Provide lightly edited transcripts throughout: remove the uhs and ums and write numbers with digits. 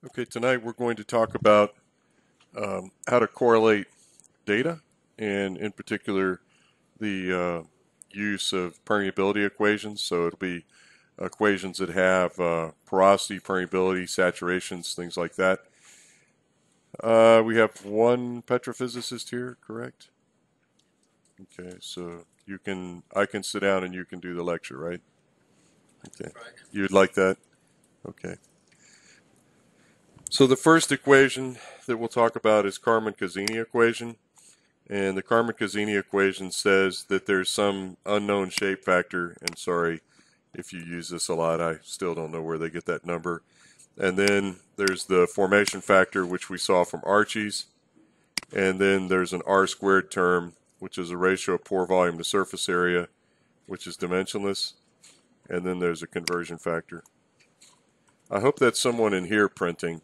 Okay, tonight we're going to talk about how to correlate data, and in particular the use of permeability equations. So it'll be equations that have porosity, permeability, saturations, things like that. We have one petrophysicist here, correct? Okay, so I can sit down and you can do the lecture, right? Okay, you'd like that? Okay. So the first equation that we'll talk about is Kozeny equation. And the Kozeny equation says that there's some unknown shape factor, and sorry if you use this a lot, I still don't know where they get that number. And then there's the formation factor, which we saw from Archie's. And then there's an R squared term, which is a ratio of pore volume to surface area, which is dimensionless. And then there's a conversion factor. I hope that's someone in here printing.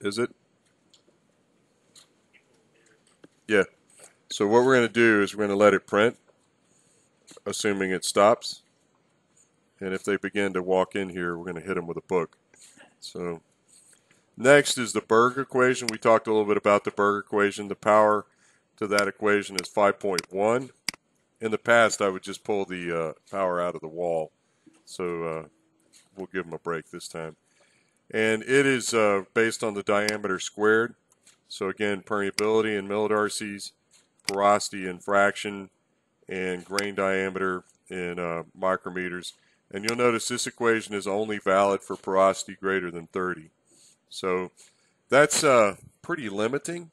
Is it? Yeah. So what we're going to do is we're going to let it print, assuming it stops. And if they begin to walk in here, we're going to hit them with a book. So next is the Burgh equation. We talked a little bit about the Burgh equation. The power to that equation is 5.1. In the past, I would just pull the power out of the wall. So we'll give them a break this time. And it is based on the diameter squared. So again, permeability in millidarcies, porosity in fraction, and grain diameter in micrometers. And you'll notice this equation is only valid for porosity greater than 30. So that's pretty limiting.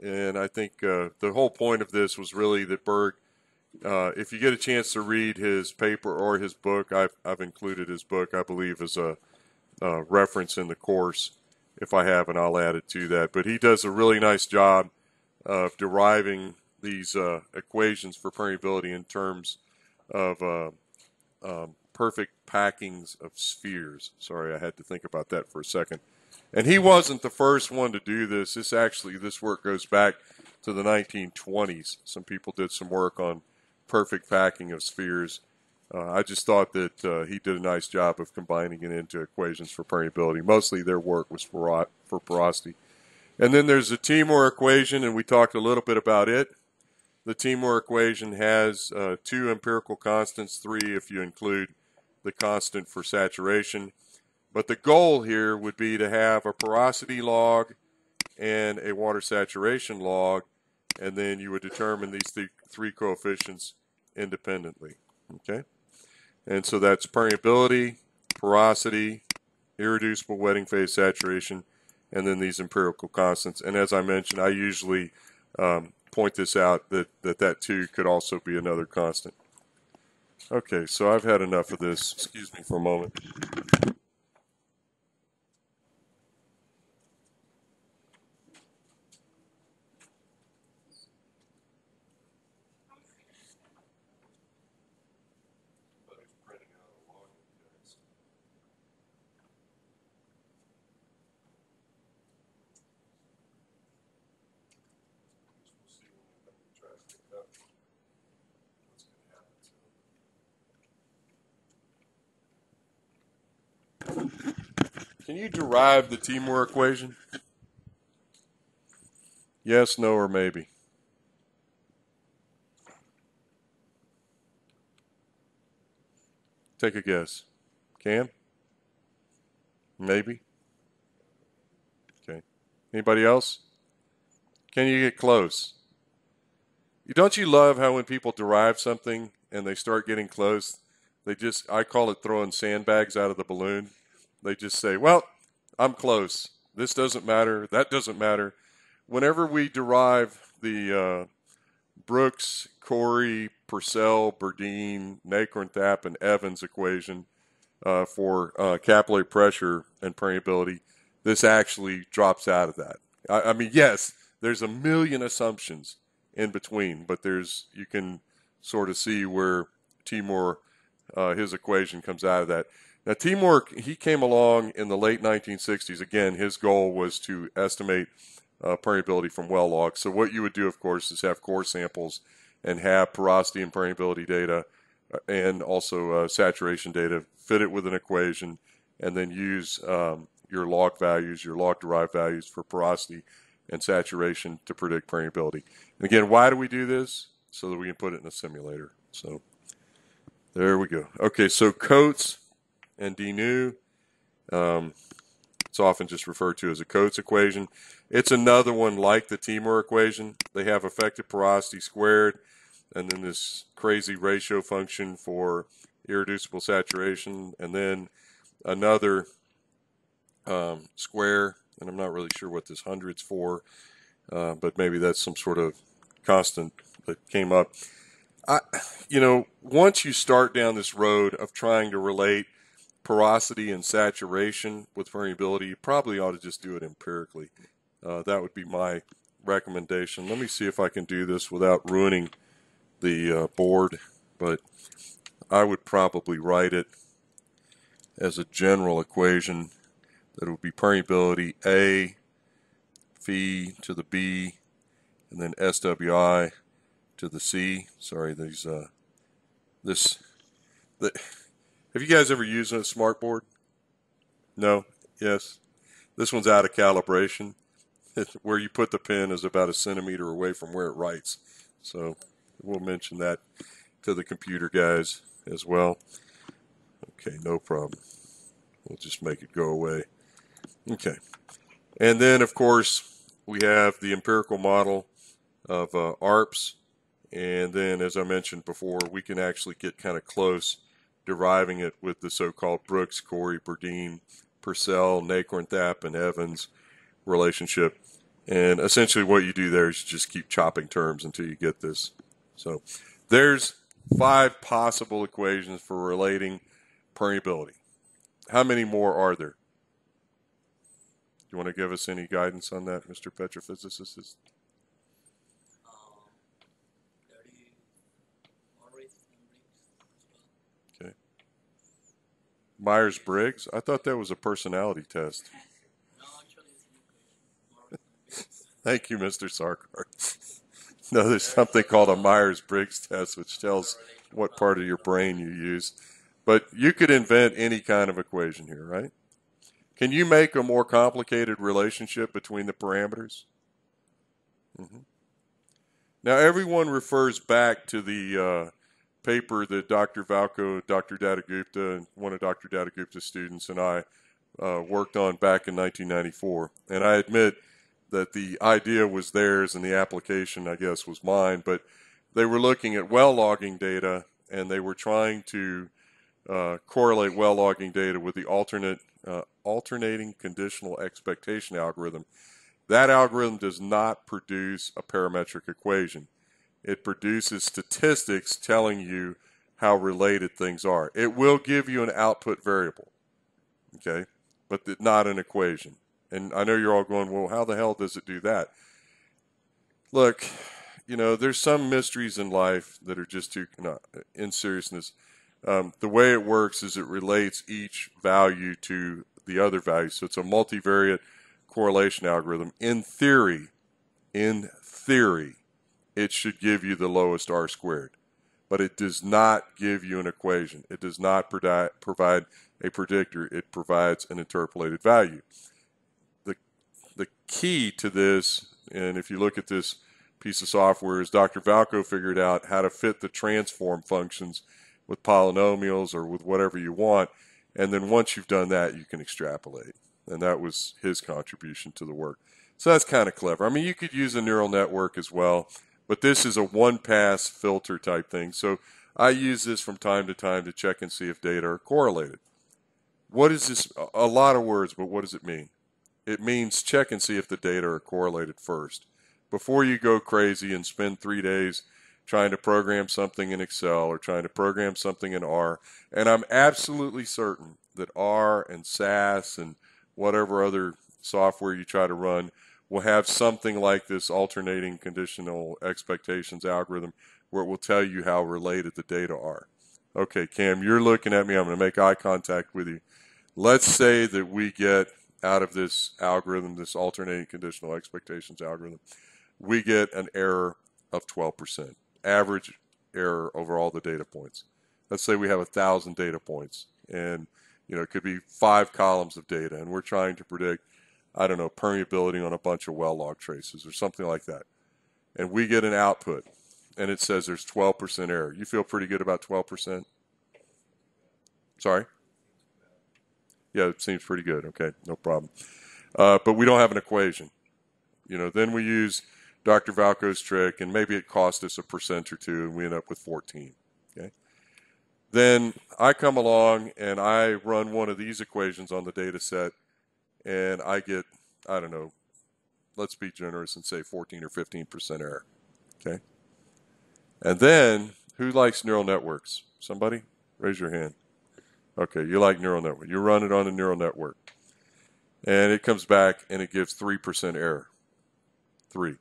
And I think the whole point of this was really that Berg, if you get a chance to read his paper or his book, I've included his book, I believe, as a reference in the course. If I haven't, I'll add it to that. But he does a really nice job of deriving these equations for permeability in terms of perfect packings of spheres. Sorry, I had to think about that for a second. And he wasn't the first one to do this. This work goes back to the 1920s. Some people did some work on perfect packing of spheres. I just thought that he did a nice job of combining it into equations for permeability. Mostly their work was for porosity. And then there's the Timur equation, and we talked a little bit about it. The Timur equation has two empirical constants, three if you include the constant for saturation. But the goal here would be to have a porosity log and a water saturation log, and then you would determine these three coefficients independently. Okay? And so that's permeability, porosity, irreducible wetting phase saturation, and then these empirical constants. And as I mentioned, I usually point this out that too could also be another constant. Okay, so I've had enough of this. Excuse me for a moment. Can you derive the Timur equation? Yes, no, or maybe? Take a guess. Can? Maybe? Okay. Anybody else? Can you get close? Don't you love how when people derive something and they start getting close, I call it throwing sandbags out of the balloon. They just say, well, I'm close. This doesn't matter. That doesn't matter. Whenever we derive the Brooks, Corey, Purcell, Brdine, Nacorn-Thap, and Evans equation for capillary pressure and permeability, this actually drops out of that. I mean, yes, there's a million assumptions in between, but you can sort of see where Timur, his equation comes out of that. Now, Timur, he came along in the late 1960s. Again, his goal was to estimate permeability from well logs. So what you would do, of course, is have core samples and have porosity and permeability data and also saturation data, fit it with an equation, and then use your log values, your log derived values for porosity and saturation to predict permeability. And again, why do we do this? So that we can put it in a simulator. So there we go. Okay, so Coates and Denoo, it's often just referred to as a Coates equation. It's another one like the Timur equation. They have effective porosity squared, and then this crazy ratio function for irreducible saturation, and then another square, and I'm not really sure what this hundred's for, but maybe that's some sort of constant that came up. Once you start down this road of trying to relate porosity and saturation with permeability, you probably ought to just do it empirically. That would be my recommendation. Let me see if I can do this without ruining the board, but I would probably write it as a general equation that would be permeability A phi to the B and then SWI to the C. Sorry, have you guys ever used a smartboard? No? Yes? This one's out of calibration. Where you put the pen is about a centimeter away from where it writes. So we'll mention that to the computer guys as well. Okay, no problem. We'll just make it go away. Okay. And then, of course, we have the empirical model of ARPS. And then, as I mentioned before, we can actually get kind of close deriving it with the so-called Brooks, Corey, Brdine, Purcell, Nacornthap, and Evans relationship. And essentially what you do there is you just keep chopping terms until you get this. So there's 5 possible equations for relating permeability. How many more are there? Do you want to give us any guidance on that, Mr. Petrophysicist? Okay. Myers-Briggs? I thought that was a personality test. Thank you, Mr. Sarkar. No, there's something called a Myers-Briggs test, which tells what part of your brain you use. But you could invent any kind of equation here, right? Can you make a more complicated relationship between the parameters? Now, everyone refers back to the paper that Dr. Valco, Dr. Dattagupta, and one of Dr. Dattagupta's students and I worked on back in 1994. And I admit that the idea was theirs and the application, I guess, was mine. But they were looking at well logging data, and they were trying to correlate well logging data with the alternating conditional expectation algorithm. That algorithm does not produce a parametric equation. It produces statistics telling you how related things are. It will give you an output variable, okay, but not an equation. And I know you're all going, well, how the hell does it do that? Look, there's some mysteries in life that are just too, in seriousness. The way it works is it relates each value to the other value. So it's a multivariate correlation algorithm. In theory, it should give you the lowest R squared. But it does not give you an equation. It does not provide a predictor. It provides an interpolated value. The key to this, and if you look at this piece of software, is Dr. Valco figured out how to fit the transform functions with polynomials or with whatever you want. And then once you've done that, you can extrapolate. And that was his contribution to the work. So that's kind of clever. I mean, you could use a neural network as well, but this is a one-pass filter type thing. So I use this from time to time to check and see if data are correlated. What is this? A lot of words, but what does it mean? It means check and see if the data are correlated first. Before you go crazy and spend 3 days trying to program something in Excel or trying to program something in R. And I'm absolutely certain that R and SAS and whatever other software you try to run will have something like this alternating conditional expectations algorithm where it will tell you how related the data are. Okay, Cam, you're looking at me. I'm going to make eye contact with you. Let's say that we get out of this algorithm, this alternating conditional expectations algorithm, we get an error of 12%, average error over all the data points. Let's say we have 1,000 data points, and You know, it could be 5 columns of data, and we're trying to predict, I don't know, permeability on a bunch of well log traces or something like that. And we get an output, and it says there's 12% error. You feel pretty good about 12%? Sorry? Yeah, it seems pretty good. Okay, no problem. But we don't have an equation. You know, then we use Dr. Valco's trick, and maybe it cost us a percent or two, and we end up with 14. Okay. Then I come along, and I run one of these equations on the data set, and I get, I don't know, let's be generous and say 14 or 15% error. Okay. And then, who likes neural networks? Somebody? Raise your hand. Okay, you like neural network. You run it on a neural network. And it comes back and it gives 3% error. 3.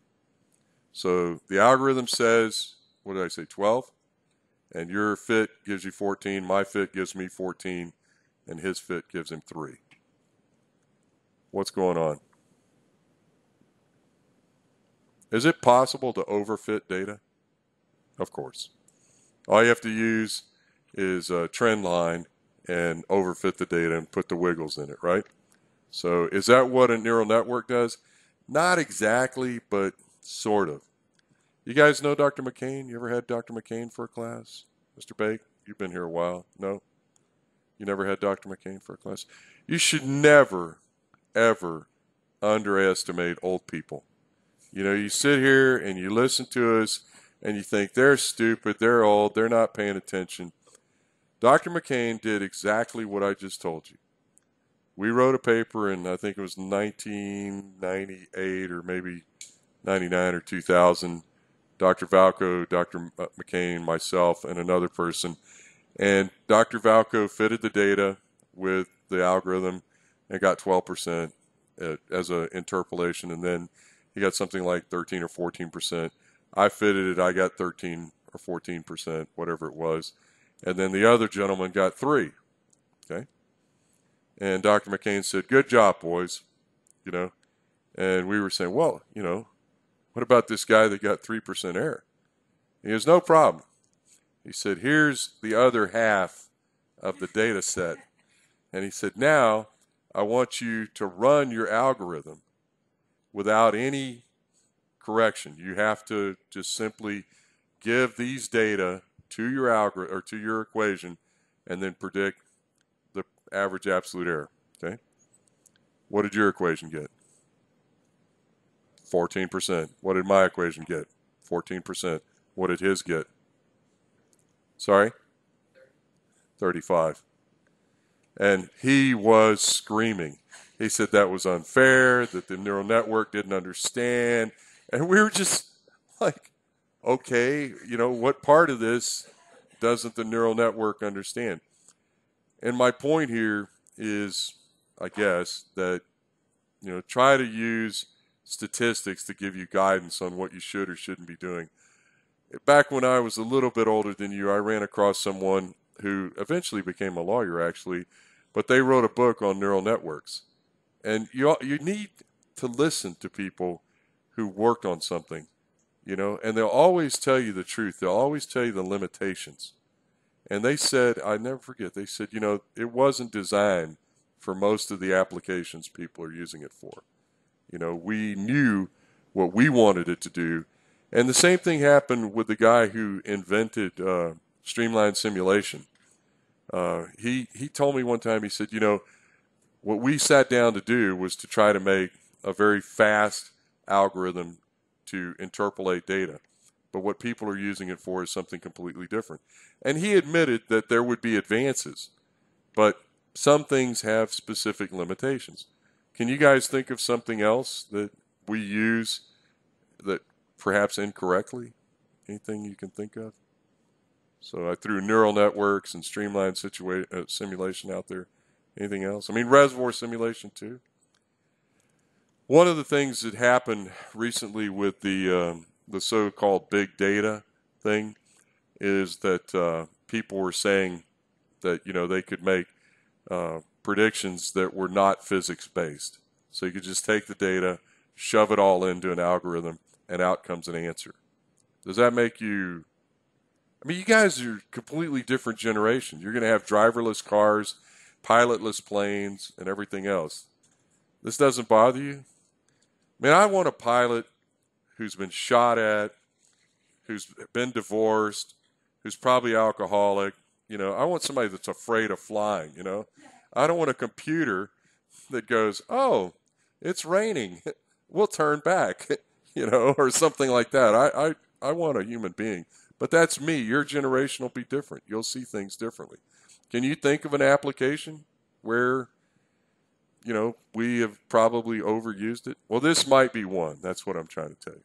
So the algorithm says, what did I say, 12? And your fit gives you 14, my fit gives me 14, and his fit gives him 3. What's going on? Is it possible to overfit data? Of course. All you have to use is a trend line and overfit the data and put the wiggles in it, right? So is that what a neural network does? Not exactly, but sort of. You guys know Dr. McCain? You ever had Dr. McCain for a class? Mr. Bake, you've been here a while. No? You never had Dr. McCain for a class? You should never, ever underestimate old people. You know, you sit here and you listen to us and you think they're stupid, they're old, they're not paying attention. Dr. McCain did exactly what I just told you. We wrote a paper in, I think it was 1998 or maybe 99 or 2000. Dr. Valco, Dr. McCain, myself, and another person. And Dr. Valco fitted the data with the algorithm and got 12% as an interpolation. And then he got something like 13 or 14%. I fitted it. I got 13 or 14%, whatever it was. And then the other gentleman got 3. Okay. And Dr. McCain said, "Good job, boys." You know, and we were saying, well, you know, what about this guy that got 3% error? He goes, "No problem." He said, "Here's the other half of the data set." And he said, "Now I want you to run your algorithm without any correction. You have to just simply give these data to your algorithm or to your equation and then predict the average absolute error." Okay? What did your equation get? 14%. What did my equation get? 14%. What did his get? Sorry? 35. And he was screaming. He said that was unfair, that the neural network didn't understand. And we were just like, okay, you know, what part of this doesn't the neural network understand? And my point here is, I guess, that, you know, try to use statistics to give you guidance on what you should or shouldn't be doing. Back when I was a little bit older than you, I ran across someone who eventually became a lawyer, actually, but they wrote a book on neural networks. And you need to listen to people who worked on something, you know, and they'll always tell you the truth. They'll always tell you the limitations. And they said, I never forget, they said, you know, it wasn't designed for most of the applications people are using it for. You know, we knew what we wanted it to do. And the same thing happened with the guy who invented streamlined simulation. He told me one time, he said, you know, what we sat down to do was to try to make a very fast algorithm to interpolate data. But what people are using it for is something completely different. And he admitted that there would be advances, but some things have specific limitations. Can you guys think of something else that we use that perhaps incorrectly? Anything you can think of? So I threw neural networks and streamlined simulation out there. Anything else? I mean, reservoir simulation too. One of the things that happened recently with the so-called big data thing is that people were saying that, you know, they could make predictions that were not physics-based. So you could just take the data, shove it all into an algorithm, and out comes an answer. Does that make you... I mean, you guys are completely different generation. You're going to have driverless cars. pilotless planes and everything else. This doesn't bother you? Man, I want a pilot who's been shot at, who's been divorced, who's probably alcoholic. You know, I want somebody that's afraid of flying, you know. I don't want a computer that goes, oh, it's raining, we'll turn back, you know, or something like that. I want a human being. But that's me. Your generation will be different. You'll see things differently. Can you think of an application where, you know, we have probably overused it? Well, this might be one. That's what I'm trying to tell you.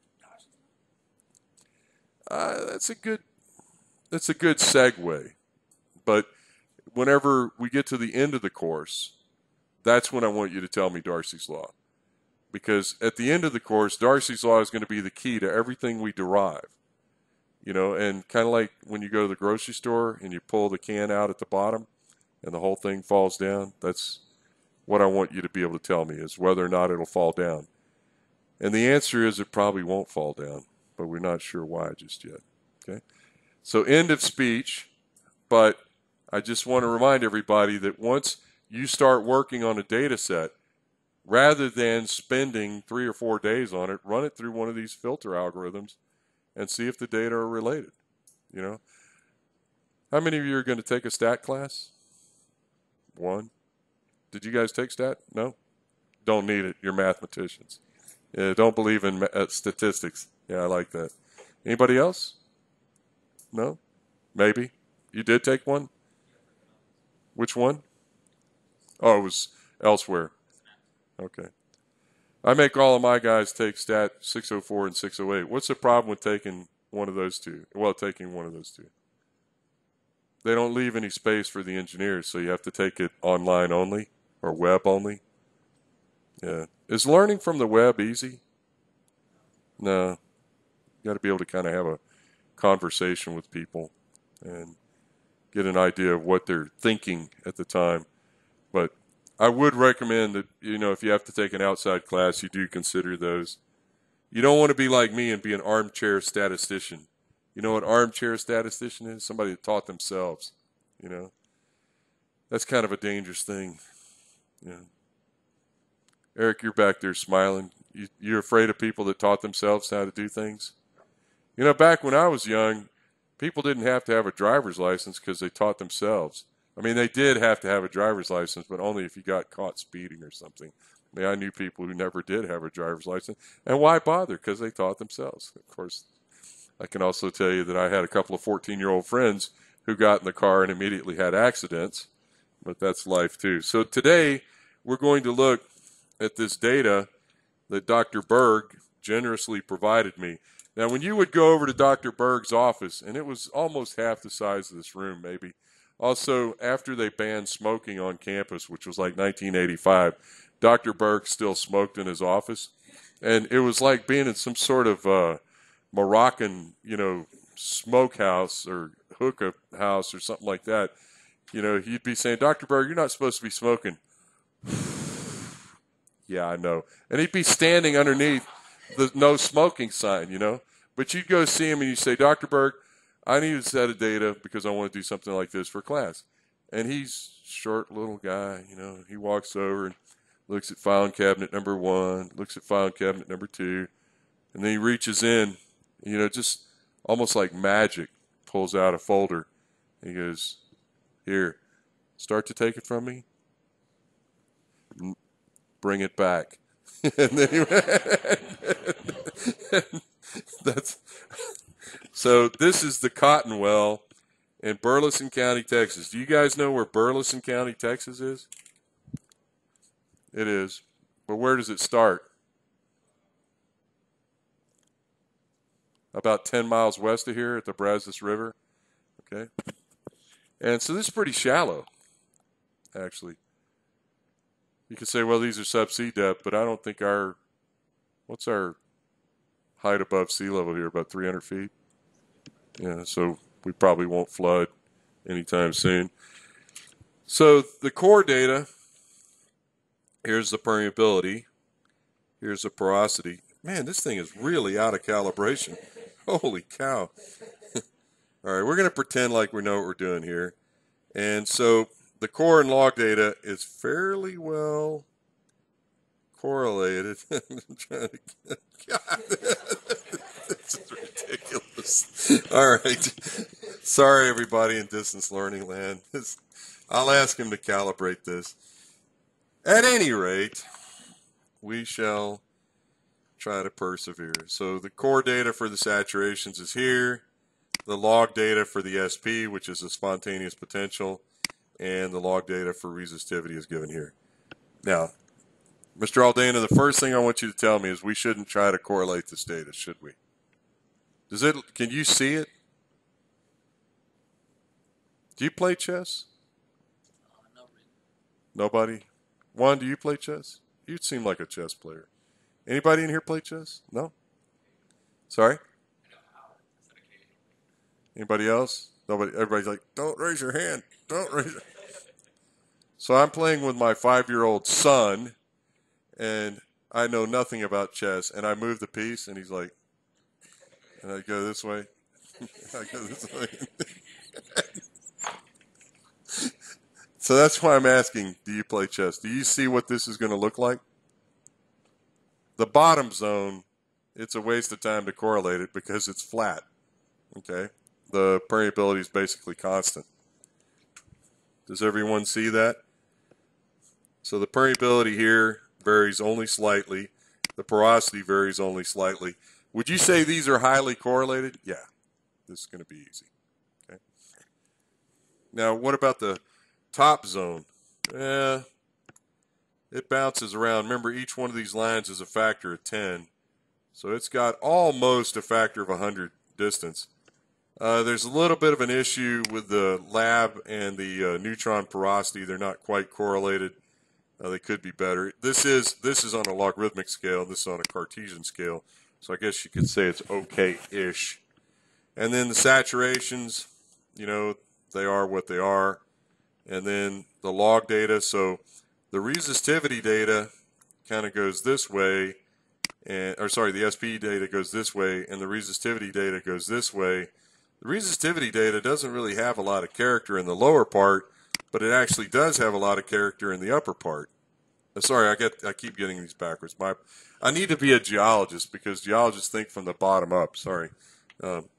That's a good segue. But whenever we get to the end of the course, that's when I want you to tell me Darcy's Law. Because at the end of the course, Darcy's Law is going to be the key to everything we derive. You know, and kind of like when you go to the grocery store and you pull the can out at the bottom and the whole thing falls down, that's what I want you to be able to tell me, is whether or not it'll fall down. And the answer is it probably won't fall down, but we're not sure why just yet. Okay? So end of speech, but I just want to remind everybody that once you start working on a data set, rather than spending 3 or 4 days on it, run it through one of these filter algorithms and see if the data are related. You know, how many of you are going to take a stat class? One. Did you guys take stat? No? Don't need it. You're mathematicians. Yeah, don't believe in statistics. Yeah, I like that. Anybody else? No? Maybe. You did take one? Which one? Oh, it was elsewhere. Okay. I make all of my guys take stat 604 and 608. What's the problem with taking one of those two? Well, taking one of those two. They don't leave any space for the engineers, so you have to take it online only or web only. Yeah. Is learning from the web easy? No. You got to be able to kind of have a conversation with people and get an idea of what they're thinking at the time. But I would recommend that, you know, if you have to take an outside class, you do consider those. You don't want to be like me and be an armchair statistician. You know what armchair statistician is? Somebody that taught themselves, you know. That's kind of a dangerous thing. Yeah. Eric, you're back there smiling. You're afraid of people that taught themselves how to do things? You know, back when I was young, people didn't have to have a driver's license because they taught themselves. I mean, they did have to have a driver's license, but only if you got caught speeding or something. I mean, I knew people who never did have a driver's license. And why bother? Because they taught themselves. Of course, I can also tell you that I had a couple of 14-year-old friends who got in the car and immediately had accidents. But that's life, too. So today, we're going to look at this data that Dr. Berg generously provided me. Now, when you would go over to Dr. Berg's office, and it was almost half the size of this room, maybe. Also, after they banned smoking on campus, which was like 1985, Dr. Berg still smoked in his office. And it was like being in some sort of Moroccan, you know, smokehouse or hookah house or something like that. You know, he'd be saying, Dr. Berg, you're not supposed to be smoking. Yeah, I know. And he'd be standing underneath the no smoking sign, you know. But you'd go see him and you say, Dr. Berg, I need a set of data because I want to do something like this for class. And he's short little guy, you know. He walks over and looks at filing cabinet number 1, looks at filing cabinet number 2, and then he reaches in, you know, just almost like magic, pulls out a folder. He goes, here, start to take it from me. Bring it back. And then he that's so this is the cotton well in Burleson County, Texas. Do you guys know where Burleson County, Texas is? It is. But where does it start? About 10 miles west of here at the Brazos River. Okay. And so this is pretty shallow, actually. You could say, well, these are subsea depth, but I don't think what's our height above sea level here? About 300 feet? Yeah, so we probably won't flood anytime soon. So the core data, here's the permeability, here's the porosity. Man, this thing is really out of calibration. Holy cow. All right, we're going to pretend like we know what we're doing here. And so the core and log data is fairly well correlated. I'm trying to, God, this is ridiculous. All right. Sorry, everybody in distance learning land. I'll ask him to calibrate this. At any rate, we shall try to persevere. So the core data for the saturations is here. The log data for the SP, which is a spontaneous potential, and the log data for resistivity is given here. Now, Mr. Aldana, the first thing I want you to tell me is we shouldn't try to correlate this data, should we? Can you see it? Do you play chess? Not really. Nobody? Juan, do you play chess? You seem like a chess player. Anybody in here play chess? No? Sorry? Anybody else? Nobody. Everybody's like, don't raise your hand. Don't raise your hand. So I'm playing with my 5-year-old son, and I know nothing about chess, and I move the piece, and he's like, and I go this way. I go this way. So that's why I'm asking, do you play chess? Do you see what this is going to look like? The bottom zone, it's a waste of time to correlate it because it's flat. Okay? The permeability is basically constant. Does everyone see that? So the permeability here varies only slightly. The porosity varies only slightly. Would you say these are highly correlated? Yeah. This is going to be easy. Okay. Now, what about the top zone? It bounces around. Remember, each one of these lines is a factor of 10. So it's got almost a factor of 100 distance. There's a little bit of an issue with the lab and the neutron porosity. They're not quite correlated. They could be better. This is on a logarithmic scale. This is on a Cartesian scale. So I guess you could say it's okay-ish. And then the saturations, you know, they are what they are. And then the log data. So the resistivity data kind of goes this way. The SP data goes this way, and the resistivity data goes this way. The resistivity data doesn't really have a lot of character in the lower part, but it actually does have a lot of character in the upper part. Sorry, I keep getting these backwards. I need to be a geologist because geologists think from the bottom up. Sorry.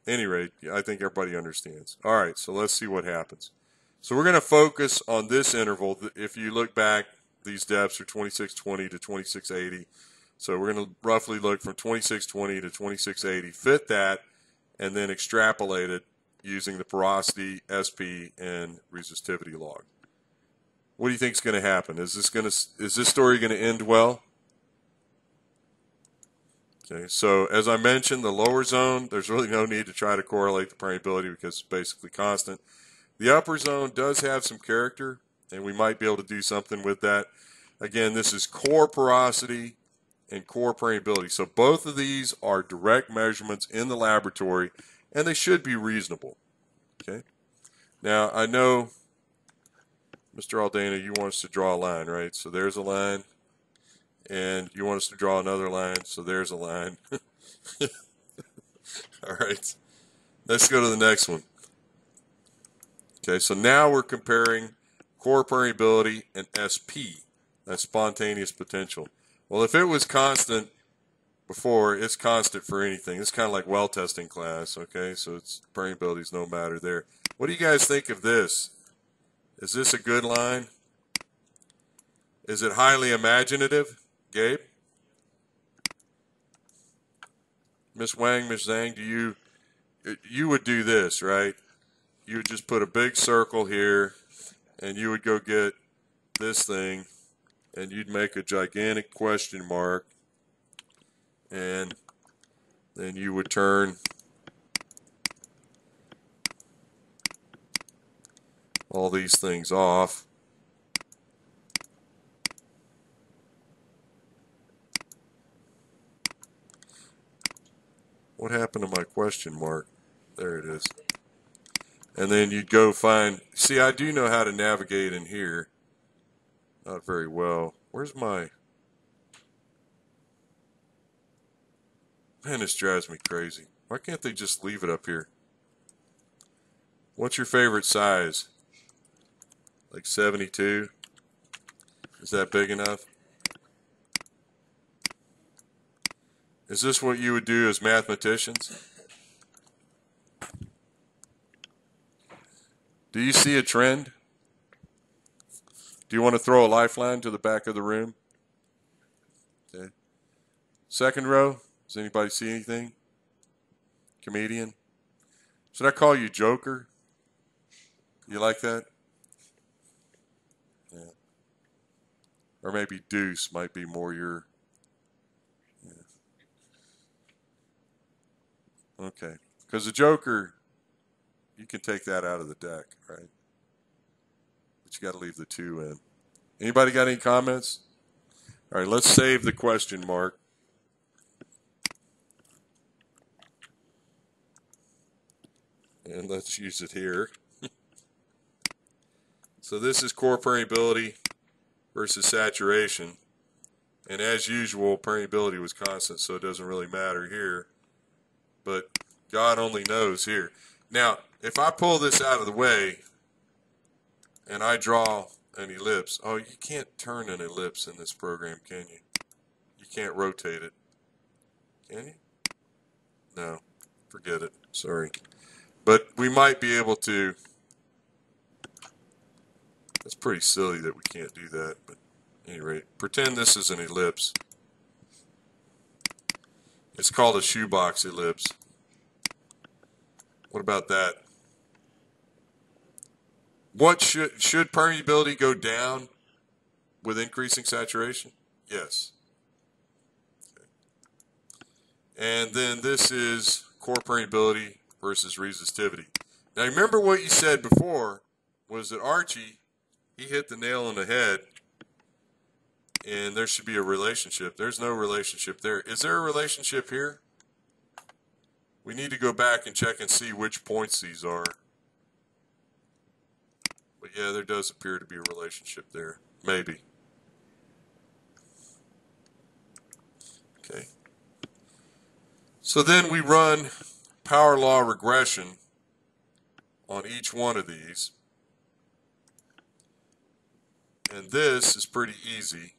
Any rate, I think everybody understands. All right, so let's see what happens. So we're going to focus on this interval. If you look back, these depths are 2620 to 2680. So we're going to roughly look from 2620 to 2680, fit that, and then extrapolate it using the porosity, SP, and resistivity log. What do you think is going to happen? Is this story going to end well? Okay, so as I mentioned, the lower zone, there's really no need to try to correlate the permeability because it's basically constant. The upper zone does have some character, and we might be able to do something with that. Again, this is core porosity and core permeability. So both of these are direct measurements in the laboratory, and they should be reasonable. Okay. Now, I know, Mr. Aldana, you want us to draw a line, right? So there's a line, and you want us to draw another line, so there's a line. All right. Let's go to the next one. Okay, so now we're comparing core permeability and SP, that's spontaneous potential. Well, if it was constant before, it's constant for anything. It's kind of like well testing class, okay? So it's permeability is no matter there. What do you guys think of this? Is this a good line? Is it highly imaginative? Gabe? Miss Wang, Miss Zhang, you would do this, right? You would just put a big circle here, and you would go get this thing, and you'd make a gigantic question mark, and then you would turn all these things off. What happened to my question mark? There it is. And then you'd go find, see, I do know how to navigate in here. Not very well. Where's my, man, this drives me crazy. Why can't they just leave it up here? What's your favorite size? Like 72. Is that big enough? Is this what you would do as mathematicians? Do you see a trend? Do you want to throw a lifeline to the back of the room? Okay. Second row, does anybody see anything? Comedian? Should I call you Joker? You like that? Yeah. Or maybe Deuce might be more your... Yeah. Okay. Because the Joker, you can take that out of the deck, right? But you got to leave the 2 in. Anybody got any comments? All right, let's save the question mark. And let's use it here. So this is core permeability versus saturation. And as usual, permeability was constant, so it doesn't really matter here. But God only knows here. Now, if I pull this out of the way and I draw an ellipse, oh, you can't turn an ellipse in this program, can you? You can't rotate it. Can you? No, forget it. Sorry. But we might be able to. It's pretty silly that we can't do that, but at any rate, pretend this is an ellipse. It's called a shoebox ellipse. What about that? What should permeability go down with increasing saturation? Yes. Okay. And then this is core permeability versus resistivity. Now remember what you said before was that Archie, he hit the nail on the head, and there should be a relationship. There's no relationship there. Is there a relationship here? We need to go back and check and see which points these are. But yeah, there does appear to be a relationship there. Maybe. Okay. So then we run power law regression on each one of these. And this is pretty easy.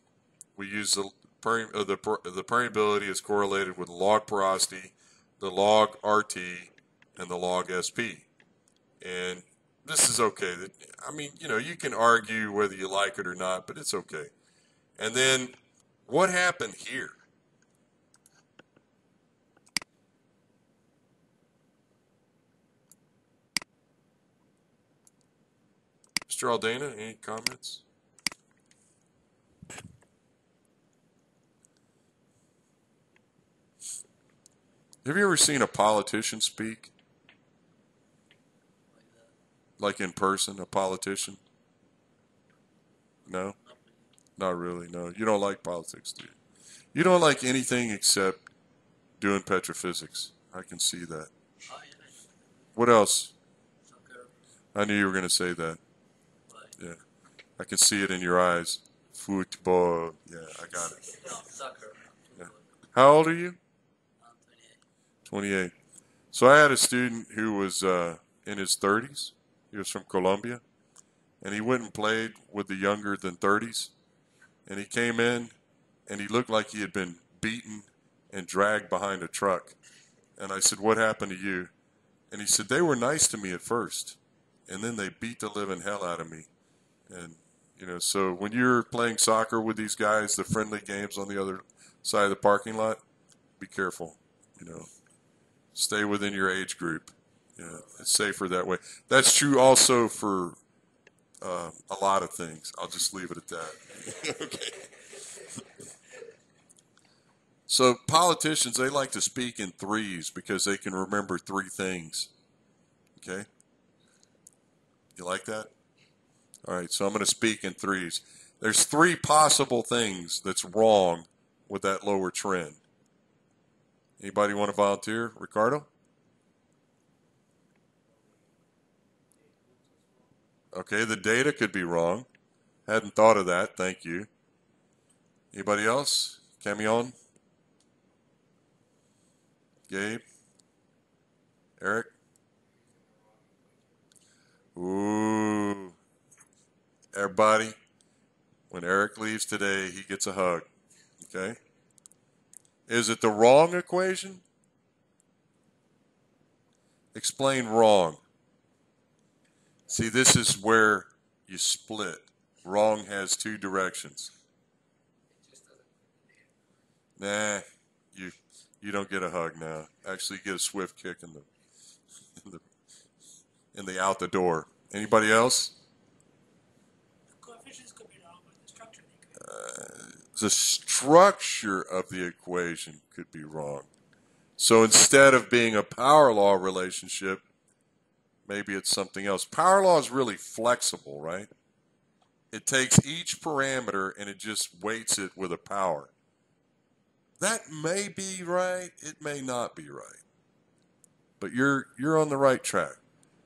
We use the permeability is correlated with the log porosity, the log RT, and the log SP. And this is okay. I mean, you know, you can argue whether you like it or not, but it's okay. And then what happened here? Mr. Aldana, any comments? Have you ever seen a politician speak? Like in person, a politician? No? Not really, no. You don't like politics, do you? You don't like anything except doing petrophysics. I can see that. Oh, yeah. What else? Soccer. I knew you were going to say that. Right. Yeah. I can see it in your eyes. Football. Yeah, I got it. No, soccer. Yeah. How old are you? I'm 28. 28. So I had a student who was in his 30s. He was from Colombia. And he went and played with the younger than 30s. And he came in and he looked like he had been beaten and dragged behind a truck. And I said, what happened to you? And he said, they were nice to me at first. And then they beat the living hell out of me. And, you know, so when you're playing soccer with these guys, the friendly games on the other side of the parking lot, be careful, you know. Stay within your age group. You know, it's safer that way. That's true also for a lot of things. I'll just leave it at that. Okay. So politicians, they like to speak in threes because they can remember 3 things. Okay? You like that? All right, so I'm going to speak in threes. There's 3 possible things that's wrong with that lower trend. Anybody want to volunteer? Ricardo? Okay, the data could be wrong. Hadn't thought of that. Thank you. Anybody else? Caman? Gabe? Eric? Ooh. Everybody, when Eric leaves today, he gets a hug. Okay? Is it the wrong equation? Explain wrong. See, this is where you split. Wrong has two directions. Nah, you don't get a hug now. Actually, you get a swift kick in the out the door. Anybody else? The coefficients could be wrong, but the structure they could. The structure of the equation could be wrong. So instead of being a power law relationship, maybe it's something else. Power law is really flexible, right? It takes each parameter and it just weights it with a power. That may be right, it may not be right. But you're on the right track.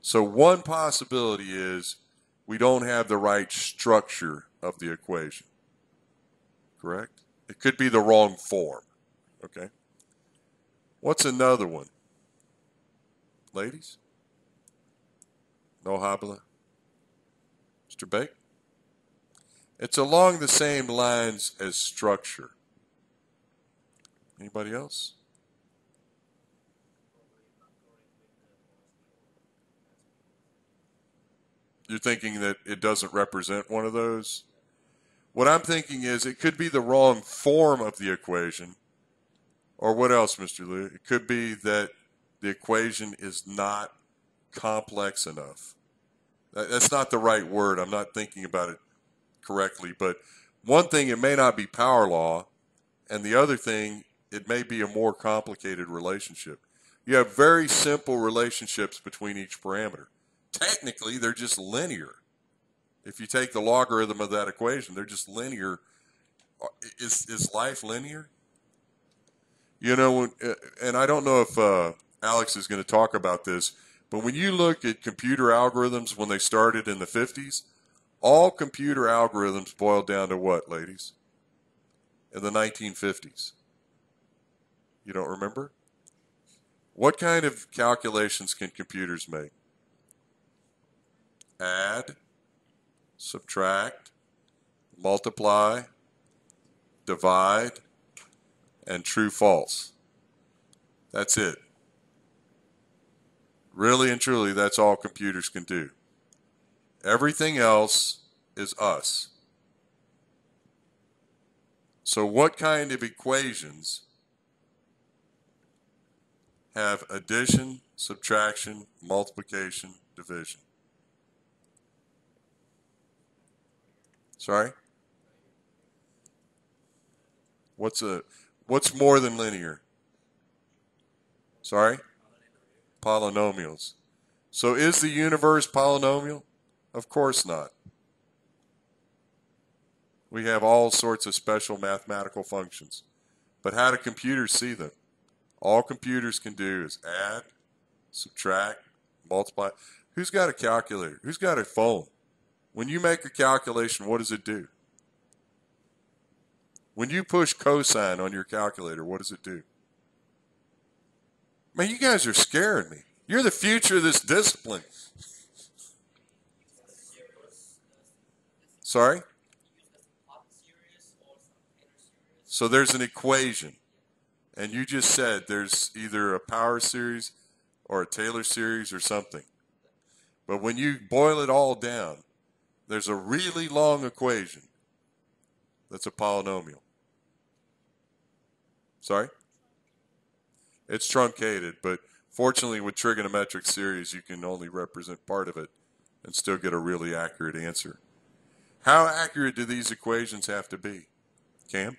So one possibility is we don't have the right structure of the equation. Correct? It could be the wrong form. Okay? What's another one? Ladies? No habla? Mr. Bake? It's along the same lines as structure. Anybody else? You're thinking that it doesn't represent one of those? What I'm thinking is it could be the wrong form of the equation. Or what else, Mr. Liu? It could be that the equation is not complex enough. That's not the right word. I'm not thinking about it correctly. But one thing, it may not be power law. And the other thing, it may be a more complicated relationship. You have very simple relationships between each parameter. Technically, they're just linear. If you take the logarithm of that equation, they're just linear. Is life linear? You know, and I don't know if Alex is going to talk about this, but when you look at computer algorithms when they started in the 50s, all computer algorithms boiled down to what, ladies? In the 1950s. You don't remember? What kind of calculations can computers make? Add, subtract, multiply, divide, and true false. That's it. Really and truly, that's all computers can do. Everything else is us. So what kind of equations have addition, subtraction, multiplication, division? Sorry? What's more than linear? Sorry? Polynomials. So is the universe polynomial? Of course not. We have all sorts of special mathematical functions. But how do computers see them? All computers can do is add, subtract, multiply. Who's got a calculator? Who's got a phone? When you make a calculation, what does it do? When you push cosine on your calculator, what does it do? Man, you guys are scaring me. You're the future of this discipline. Sorry? So there's an equation. And you just said there's either a power series or a Taylor series or something. But when you boil it all down, there's a really long equation that's a polynomial. Sorry? It's truncated, but fortunately with trigonometric series, you can only represent part of it and still get a really accurate answer. How accurate do these equations have to be? Cam?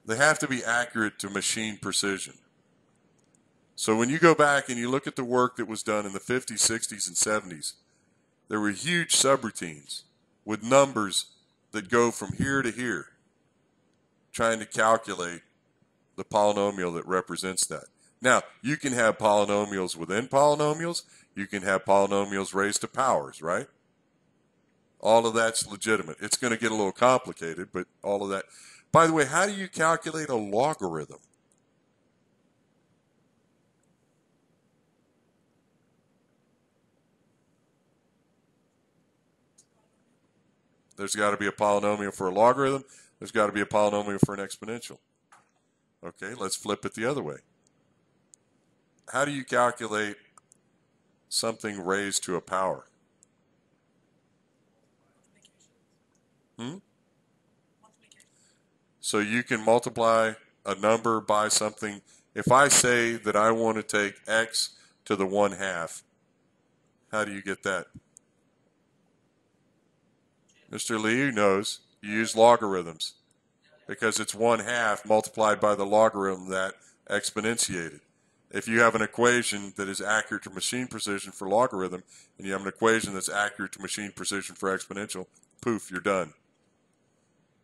They have to be accurate to machine precision. So when you go back and you look at the work that was done in the 50s, 60s, and 70s, there were huge subroutines with numbers that go from here to here, trying to calculate the polynomial that represents that. Now, you can have polynomials within polynomials. You can have polynomials raised to powers, right? All of that's legitimate. It's going to get a little complicated, but all of that. By the way, how do you calculate a logarithm? There's got to be a polynomial for a logarithm. There's got to be a polynomial for an exponential. Okay, let's flip it the other way. How do you calculate something raised to a power? So you can multiply a number by something. If I say that I want to take x to the 1/2, how do you get that? Mr. Liu knows. You use logarithms because it's 1/2 multiplied by the logarithm that exponentiated. If you have an equation that is accurate to machine precision for logarithm, and you have an equation that's accurate to machine precision for exponential, poof, you're done.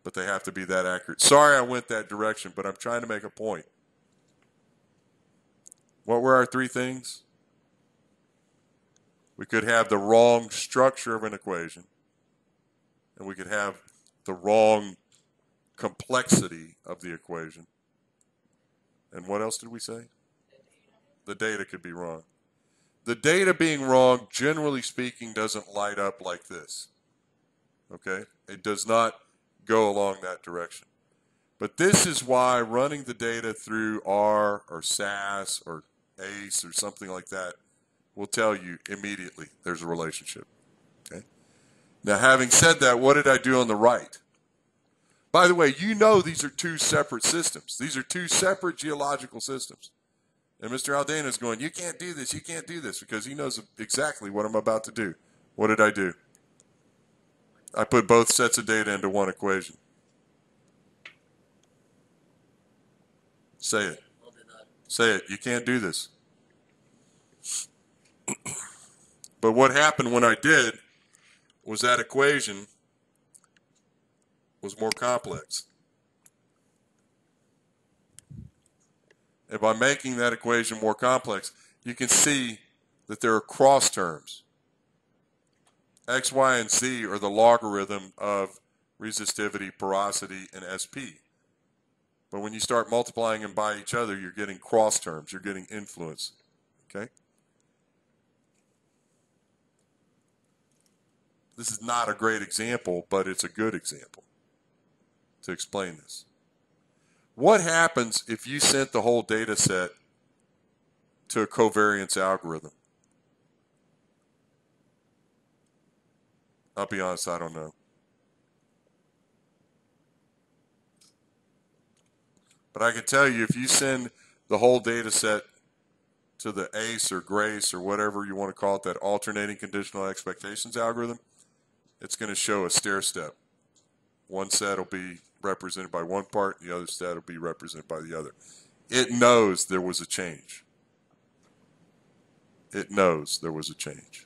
But they have to be that accurate. Sorry I went that direction, but I'm trying to make a point. What were our three things? We could have the wrong structure of an equation, and we could have the wrong complexity of the equation. And what else did we say? The data could be wrong. The data being wrong, generally speaking, doesn't light up like this. Okay? It does not go along that direction. But this is why running the data through R or SAS or ACE or something like that will tell you immediately there's a relationship. Okay? Now, having said that, what did I do on the right? By the way, you know these are two separate systems. These are two separate geological systems. And Mr. Aldana is going, you can't do this, you can't do this, because he knows exactly what I'm about to do. What did I do? I put both sets of data into one equation. Say it. Say it. You can't do this. But what happened when I did was that equation was more complex. And by making that equation more complex, you can see that there are cross terms. X, Y, and Z are the logarithm of resistivity, porosity, and SP. But when you start multiplying them by each other, you're getting cross terms. You're getting influence. Okay? This is not a great example, but it's a good example to explain this. What happens if you sent the whole data set to a covariance algorithm? I'll be honest, I don't know. But I can tell you, if you send the whole data set to the ACE or GRACE or whatever you want to call it, that alternating conditional expectations algorithm, it's going to show a stair step. One set will be represented by one part, the other set will be represented by the other. It knows there was a change. It knows there was a change.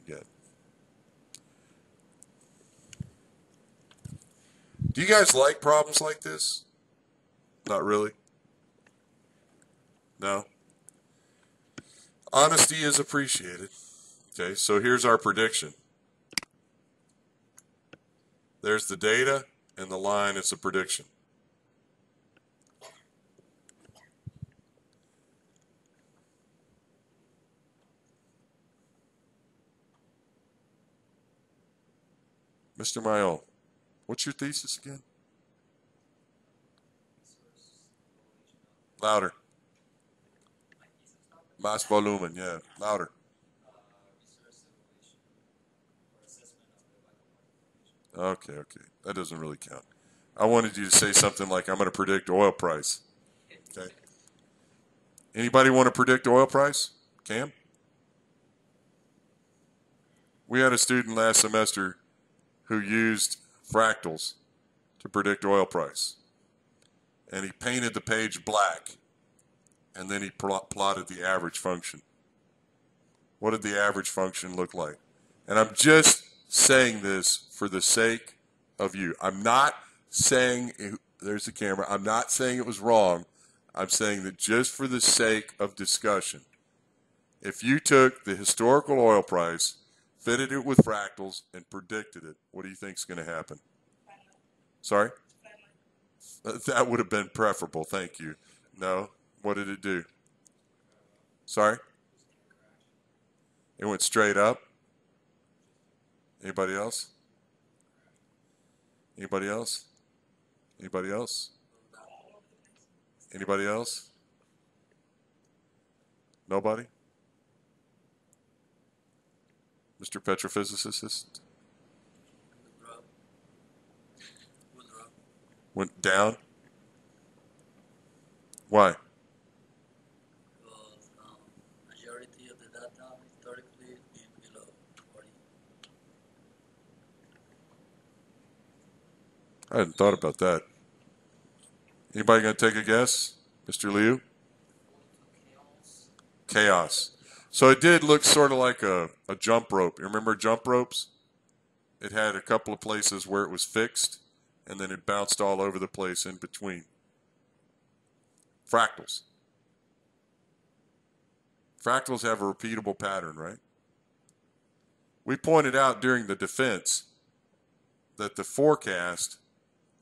Again. Do you guys like problems like this? Not really? No? Honesty is appreciated. Okay, so here's our prediction. There's the data, and the line is the prediction. Mr. Mayol, what's your thesis again? Louder. Mass volumen, yeah, louder. Okay. That doesn't really count. I wanted you to say something like, I'm going to predict oil price. Okay. Anybody want to predict oil price? Cam? We had a student last semester who used fractals to predict oil price. And he painted the page black, and then he plotted the average function. What did the average function look like? And I'm just saying this for the sake of you. I'm not saying, there's the camera, I'm not saying it was wrong. I'm saying that just for the sake of discussion, if you took the historical oil price, fitted it with fractals, and predicted it, what do you think is going to happen? Sorry? That would have been preferable, thank you. No? What did it do? Sorry? It went straight up? Anybody else? Anybody else? Anybody else? Anybody else? Nobody? Mr. Petrophysicist? Went down? Why? Because majority of the data historically is below 40. I hadn't thought about that. Anybody going to take a guess? Mr. Liu? Chaos. So it did look sort of like a jump rope. You remember jump ropes? It had a couple of places where it was fixed, and then it bounced all over the place in between. Fractals. Fractals have a repeatable pattern, right? We pointed out during the defense that the forecast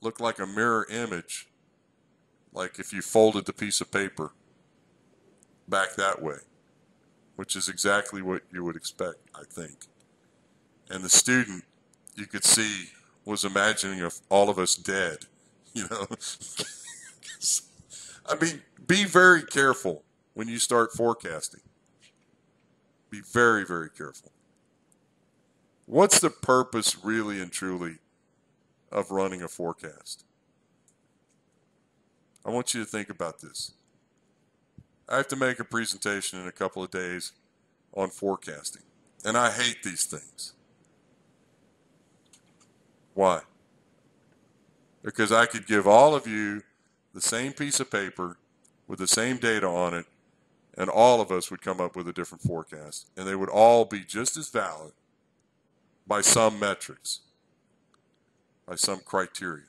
looked like a mirror image, like if you folded the piece of paper back that way, which is exactly what you would expect, I think. And the student, you could see, was imagining of all of us dead, you know. I mean, be very careful when you start forecasting. Be very, very careful. What's the purpose really and truly of running a forecast? I want you to think about this. I have to make a presentation in a couple of days on forecasting, and I hate these things. Why? Because I could give all of you the same piece of paper with the same data on it, and all of us would come up with a different forecast, and they would all be just as valid by some metrics, by some criteria.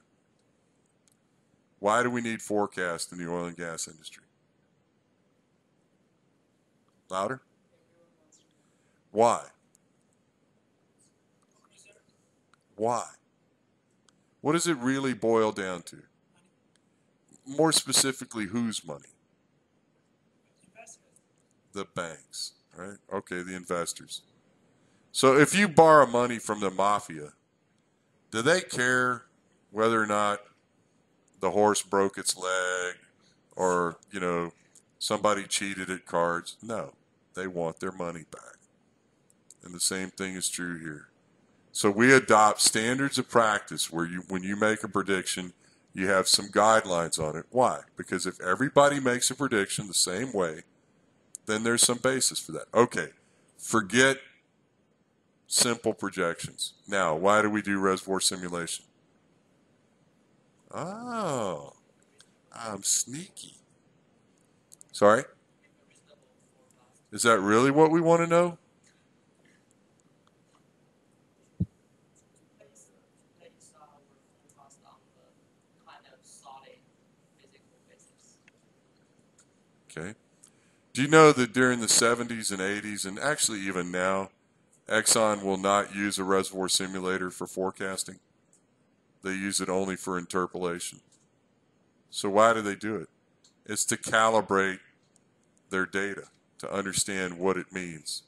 Why do we need forecasts in the oil and gas industry? Louder? Why? Why? What does it really boil down to? More specifically, whose money? The banks, right? Okay, the investors. So if you borrow money from the mafia, do they care whether or not the horse broke its leg or, you know, somebody cheated at cards? No, they want their money back. And the same thing is true here. So we adopt standards of practice where when you make a prediction, you have some guidelines on it. Why? Because if everybody makes a prediction the same way, then there's some basis for that. Okay, forget simple projections. Now, why do we do reservoir simulation? Oh, I'm sneaky. Sorry? Is that really what we want to know? Okay. Do you know that during the 70s and 80s, and actually even now, Exxon will not use a reservoir simulator for forecasting? They use it only for interpolation. So why do they do it? It's to calibrate their data, to understand what it means.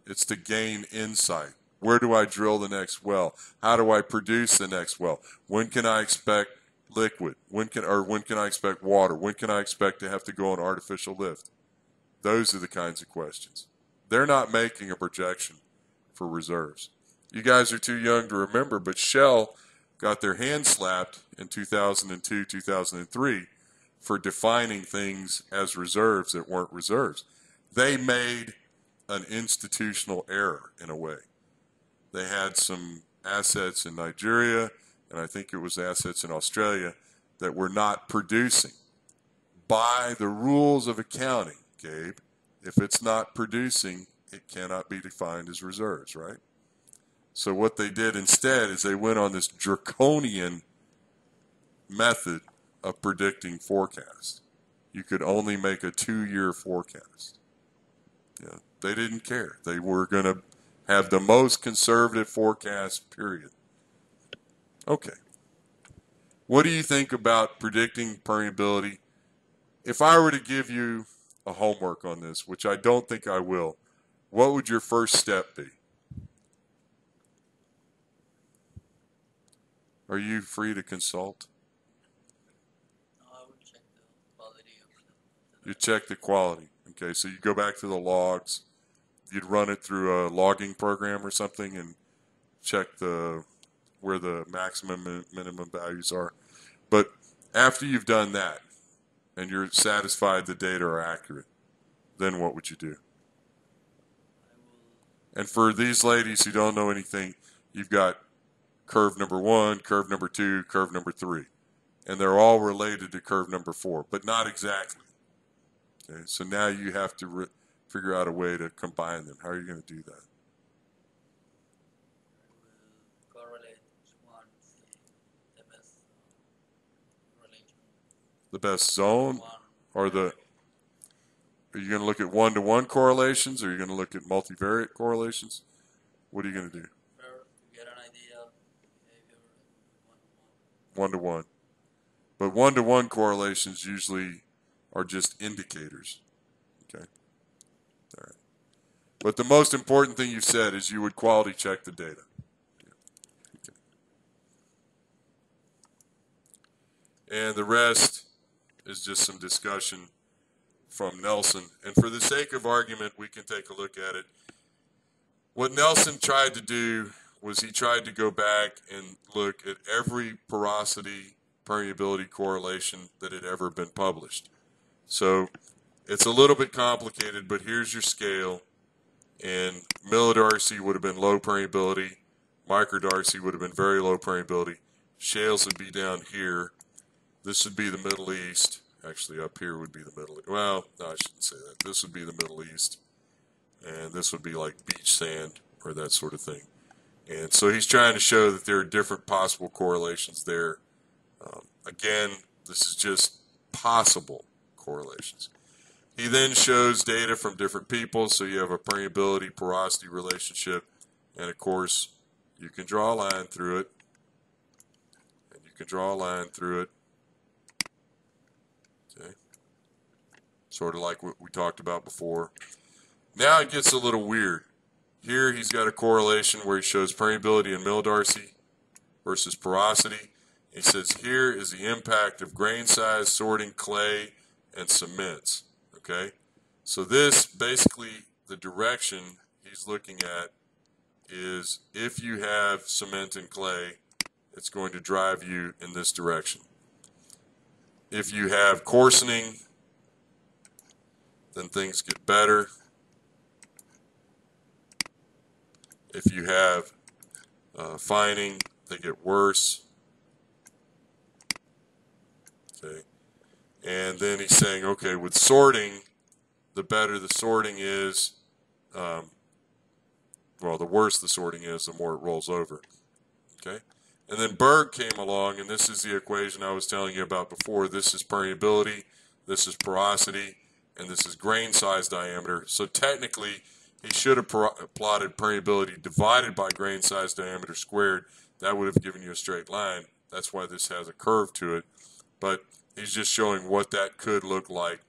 It's to gain insight. Where do I drill the next well? How do I produce the next well? When can I expect liquid? When can I expect water? When can I expect to have to go on artificial lift? Those are the kinds of questions. They're not making a projection for reserves. You guys are too young to remember, but Shell got their hand slapped in 2002, 2003 for defining things as reserves that weren't reserves. They made an institutional error in a way. They had some assets in Nigeria, and I think it was assets in Australia that were not producing. By the rules of accounting, Gabe, if it's not producing, it cannot be defined as reserves, right? So what they did instead is they went on this draconian method of predicting forecast. You could only make a 2-year forecast. Yeah, they didn't care. They were going to have the most conservative forecast, period. Okay. What do you think about predicting permeability? If I were to give you a homework on this, which I don't think I will, what would your first step be? Are you free to consult? No, I would check the quality of the You check the quality. Okay, so you go back to the logs. You'd run it through a logging program or something and check where the maximum and minimum values are. But after you've done that and you're satisfied the data are accurate, then what would you do? And for these ladies who don't know anything, you've got curve number 1, curve number 2, curve number 3. And they're all related to curve number 4, but not exactly. Okay, so now you have to figure out a way to combine them. How are you going to do that? I will correlate each one, see the best relation. The best zone? One. Or are you going to look at one-to-one correlations, or are you going to look at multivariate correlations? What are you going to do? First, to get an idea of behavior, One-to-one. But one-to-one correlations usually are just indicators. Okay? All right. But the most important thing you said is you would quality check the data. Okay. And the rest is just some discussion from Nelson. And for the sake of argument, we can take a look at it. What Nelson tried to do was he tried to go back and look at every porosity permeability correlation that had ever been published. So it's a little bit complicated, but here's your scale. And millidarcy would have been low permeability. Microdarcy would have been very low permeability. Shales would be down here. This would be the Middle East. Actually, up here would be the Middle East. Well, no, I shouldn't say that. This would be the Middle East. And this would be like beach sand or that sort of thing. And so he's trying to show that there are different possible correlations there. Again, this is just possible correlations. He then shows data from different people. So you have a permeability porosity relationship. And of course, you can draw a line through it. And you can draw a line through it. Okay. Sort of like what we talked about before. Now it gets a little weird. Here he's got a correlation where he shows permeability and millidarcy versus porosity. He says here is the impact of grain size, sorting, clay, and cements. Okay? So this, basically, the direction he's looking at is if you have cement and clay, it's going to drive you in this direction. If you have coarsening, then things get better. If you have fining, they get worse. Okay. And then he's saying, okay, with sorting, the better the sorting is, well, the worse the sorting is, the more it rolls over. Okay. And then Berg came along, and this is the equation I was telling you about before. This is permeability, this is porosity, and this is grain size diameter. So technically, he should have plotted permeability divided by grain size diameter squared. That would have given you a straight line. That's why this has a curve to it. But he's just showing what that could look like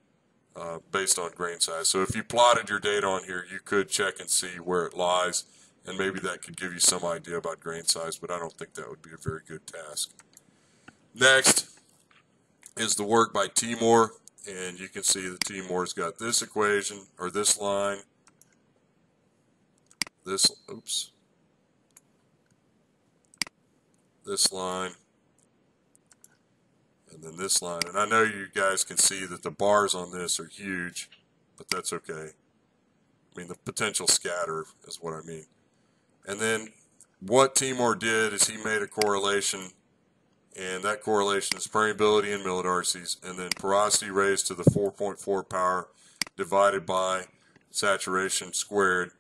based on grain size. So if you plotted your data on here, you could check and see where it lies, and maybe that could give you some idea about grain size, but I don't think that would be a very good task. Next is the work by Timur, and you can see that Timur's got this equation, or this line, this line, and then this line. And I know you guys can see that the bars on this are huge, but that's okay. I mean, the potential scatter is what I mean. And then what Timur did is he made a correlation, and that correlation is permeability and millidarcies, and then porosity raised to the 4.4 power divided by saturation squared,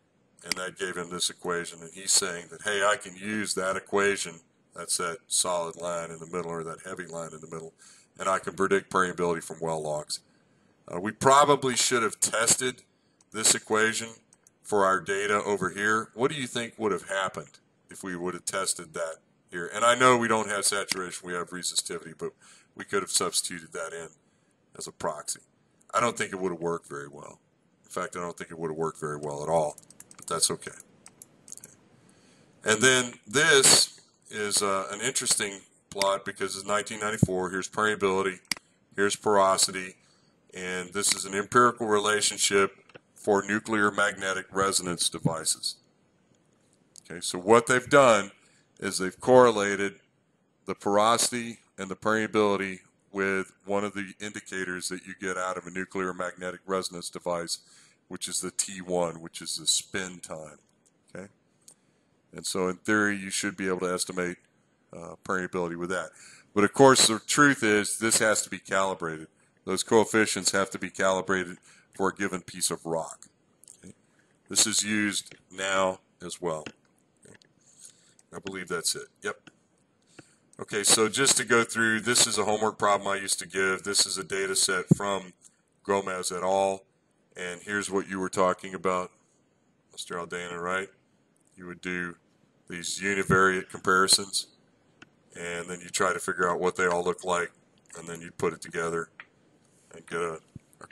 and that gave him this equation. And he's saying that, hey, I can use that equation, that's that solid line in the middle, or that heavy line in the middle, and I can predict permeability from well logs. We probably should have tested this equation for our data over here. What do you think would have happened if we would have tested that here? And I know we don't have saturation, we have resistivity, but we could have substituted that in as a proxy. I don't think it would have worked very well. In fact, I don't think it would have worked very well at all, but that's okay. And then this is an interesting plot because it's 1994. Here's permeability, here's porosity, and this is an empirical relationship for nuclear magnetic resonance devices. Okay, so what they've done is they've correlated the porosity and the permeability with one of the indicators that you get out of a nuclear magnetic resonance device, which is the T1, which is the spin time. Okay, and so in theory you should be able to estimate permeability with that. But of course the truth is this has to be calibrated. Those coefficients have to be calibrated for a given piece of rock. Okay? This is used now as well. Okay? I believe that's it. Yep. Okay, so just to go through, this is a homework problem I used to give. This is a data set from Gomez et al. And here's what you were talking about, Mr. Aldana, right? You would do these univariate comparisons, and then you try to figure out what they all look like, and then you put it together and get a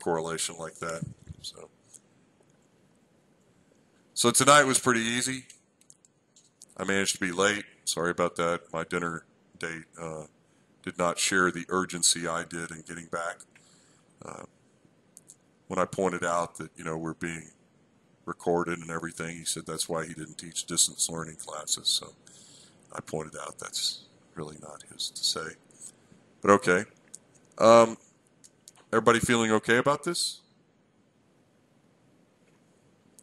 correlation like that. So tonight was pretty easy. I managed to be late. Sorry about that. My dinner date did not share the urgency I did in getting back. When I pointed out that, you know, we're being recorded and everything, he said that's why he didn't teach distance learning classes. So I pointed out that's really not his to say. But okay. Everybody feeling okay about this?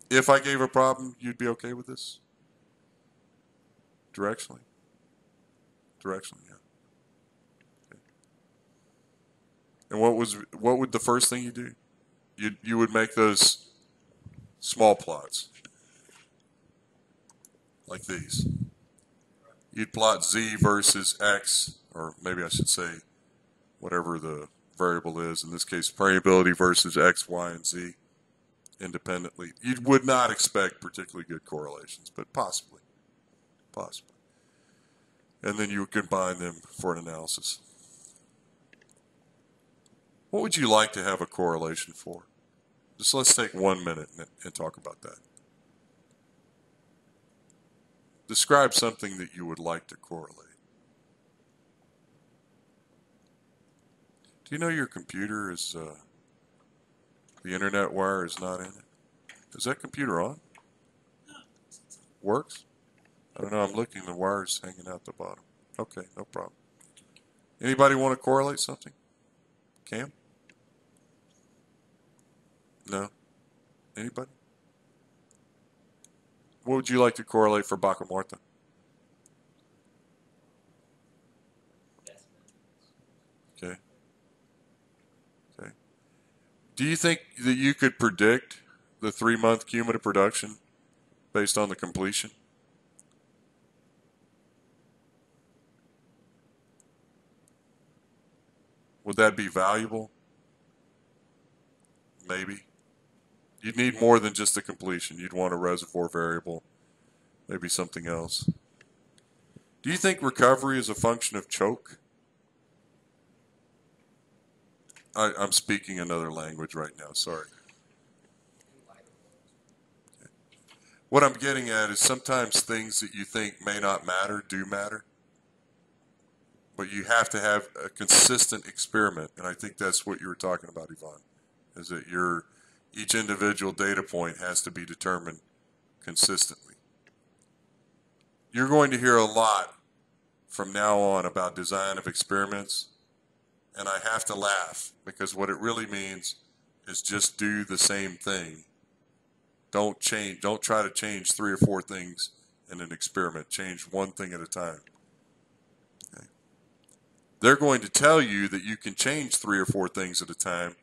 If I gave a problem, you'd be okay with this? Directionally? Directionally, yeah. Okay. And what would the first thing you do? You would make those small plots like these. You'd plot z versus x, or maybe I should say whatever the variable is, in this case permeability versus x, y, and z independently. You would not expect particularly good correlations, but possibly. And then you would combine them for an analysis. What would you like to have a correlation for? Just let's take 1 minute and talk about that. Describe something that you would like to correlate. Do you know your computer is, the internet wire is not in it? Is that computer on? Works? I don't know, I'm looking, the wire's hanging out the bottom. Okay, no problem. Anybody want to correlate something? Cam? No? Anybody? What would you like to correlate for Vaca Muerta? Okay. Okay. Do you think that you could predict the 3-month cumulative production based on the completion? Would that be valuable? Maybe. You'd need more than just the completion. You'd want a reservoir variable, maybe something else. Do you think recovery is a function of choke? I'm speaking another language right now, sorry. Okay. What I'm getting at is sometimes things that you think may not matter do matter. But you have to have a consistent experiment, and I think that's what you were talking about, Yvonne, is that each individual data point has to be determined consistently. You're going to hear a lot from now on about design of experiments, and I have to laugh because what it really means is just do the same thing. Don't try to change 3 or 4 things in an experiment. Change one thing at a time. Okay. They're going to tell you that you can change 3 or 4 things at a time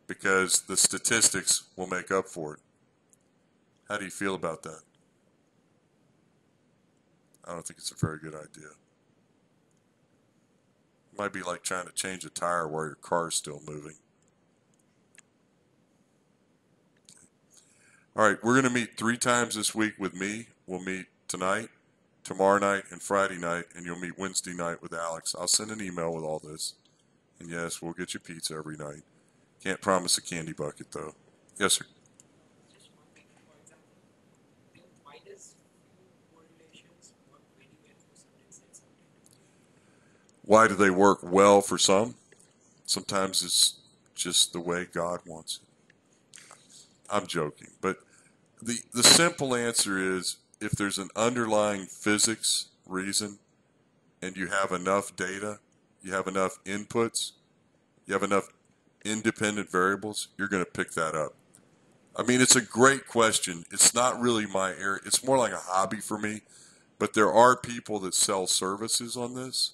because the statistics will make up for it. How do you feel about that? I don't think it's a very good idea. It might be like trying to change a tire while your car is still moving. All right, we're going to meet 3 times this week with me. We'll meet tonight, tomorrow night, and Friday night, and you'll meet Wednesday night with Alex. I'll send an email with all this. And yes, we'll get you pizza every night. Can't promise a candy bucket, though. Yes, sir. Just one thing, for example, the minus few correlations work very well for certain sets of data. Why do they work well for some? Sometimes it's just the way God wants it. I'm joking, but the simple answer is if there's an underlying physics reason and you have enough data, you have enough inputs, you have enough independent variables, you're going to pick that up. I mean, it's a great question. It's not really my area. It's more like a hobby for me, but there are people that sell services on this,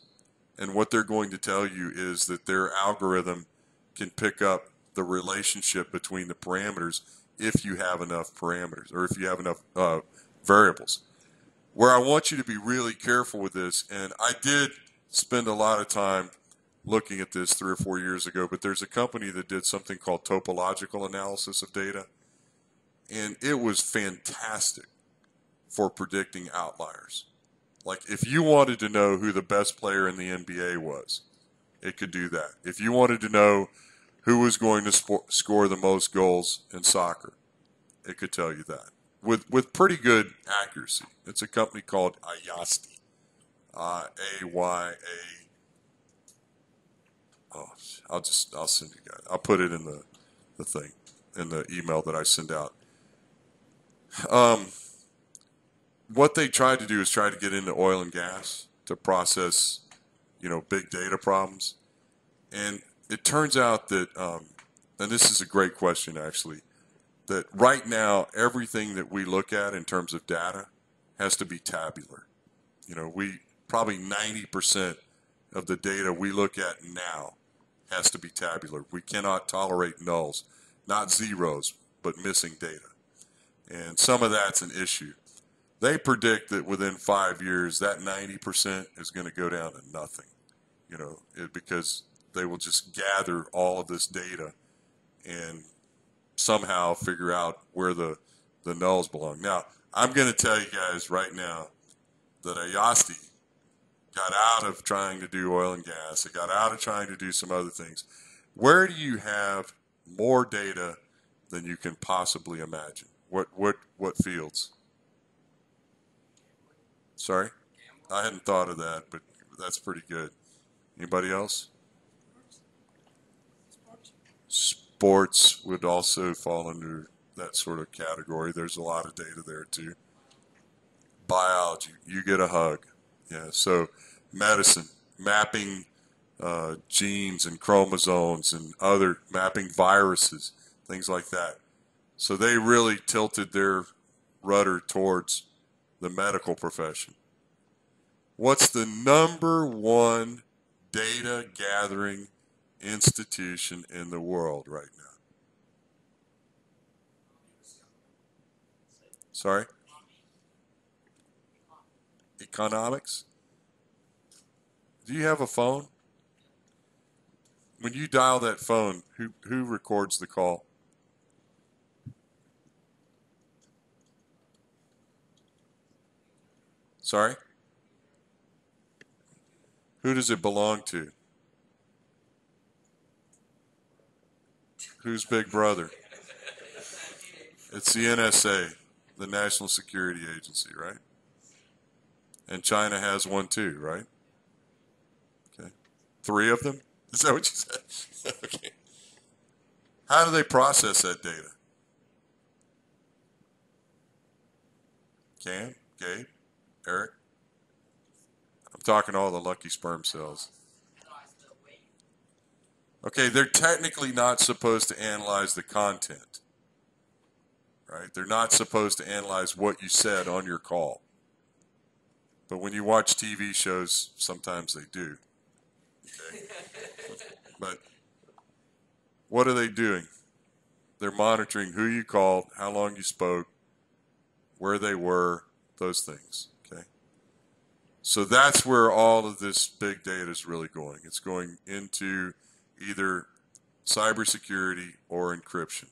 and what they're going to tell you is that their algorithm can pick up the relationship between the parameters if you have enough parameters or if you have enough variables. Where I want you to be really careful with this, and I did spend a lot of time looking at this 3 or 4 years ago, but there's a company that did something called topological analysis of data, and it was fantastic for predicting outliers. Like if you wanted to know who the best player in the NBA was, it could do that. If you wanted to know who was going to score the most goals in soccer, it could tell you that with pretty good accuracy. It's a company called Ayasti, A-Y-A. Oh, I'll send you guys. I'll put it in the thing, in the email that I send out. What they tried to do is try to get into oil and gas to process, big data problems. And it turns out that, and this is a great question actually, that right now everything that we look at in terms of data has to be tabular. We probably 90% of the data we look at now has to be tabular. We cannot tolerate nulls, not zeros, but missing data. And some of that's an issue. They predict that within 5 years, that 90% is going to go down to nothing, because they will just gather all of this data and somehow figure out where the nulls belong. Now, I'm going to tell you guys right now that Ayasti got out of trying to do oil and gas. It got out of trying to do some other things. Where do you have more data than you can possibly imagine? What fields? Sorry? I hadn't thought of that, but that's pretty good. Anybody else? Sports would also fall under that sort of category. There's a lot of data there too. Biology, you get a hug. Yeah, so medicine, mapping genes and chromosomes and other mapping viruses, things like that. So they really tilted their rudder towards the medical profession. What's the number one data gathering institution in the world right now? Sorry? Economics? Do you have a phone? When you dial that phone, who records the call? Sorry? Who does it belong to? Who's Big Brother? It's the NSA, the National Security Agency, right? And China has one too, right? Okay. 3 of them? Is that what you said? Okay. How do they process that data? Cam? Gabe? Eric? I'm talking all the lucky sperm cells. Okay, they're technically not supposed to analyze the content, right? They're not supposed to analyze what you said on your call. But when you watch TV shows, sometimes they do. Okay? But what are they doing? They're monitoring who you called, how long you spoke, where they were, those things. Okay? So that's where all of this big data is really going. It's going into either cybersecurity or encryption.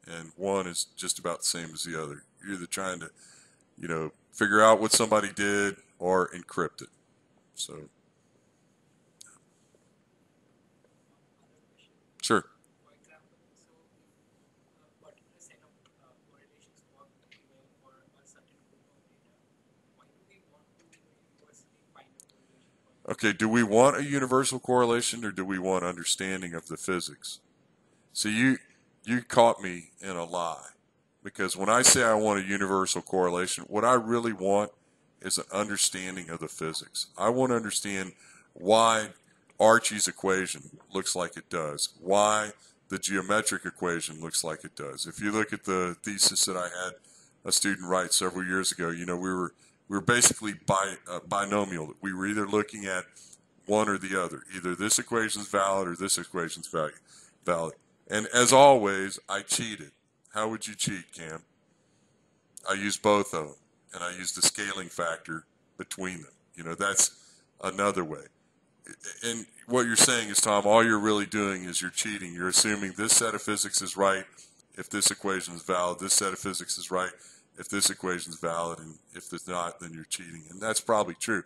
And one is just about the same as the other. You're either trying to, figure out what somebody did or encrypt it. So, sure. For example, so if a particular set of correlations work well for a certain group of data, why do we want to universally find a correlation for Okay, do we want a universal correlation or do we want understanding of the physics? So you caught me in a lie. Because when I say I want a universal correlation, what I really want is an understanding of the physics. I want to understand why Archie's equation looks like it does, why the geometric equation looks like it does. If you look at the thesis that I had a student write several years ago, you know, we were basically binomial. We were either looking at one or the other. Either this equation's valid or this equation's valid. And as always, I cheated. How would you cheat, Cam? I used both of them, and I used the scaling factor between them. You know, that's another way. And what you're saying is, Tom, all you're really doing is you're cheating. You're assuming this set of physics is right if this equation is valid. This set of physics is right if this equation is valid, and if it's not, then you're cheating. And that's probably true.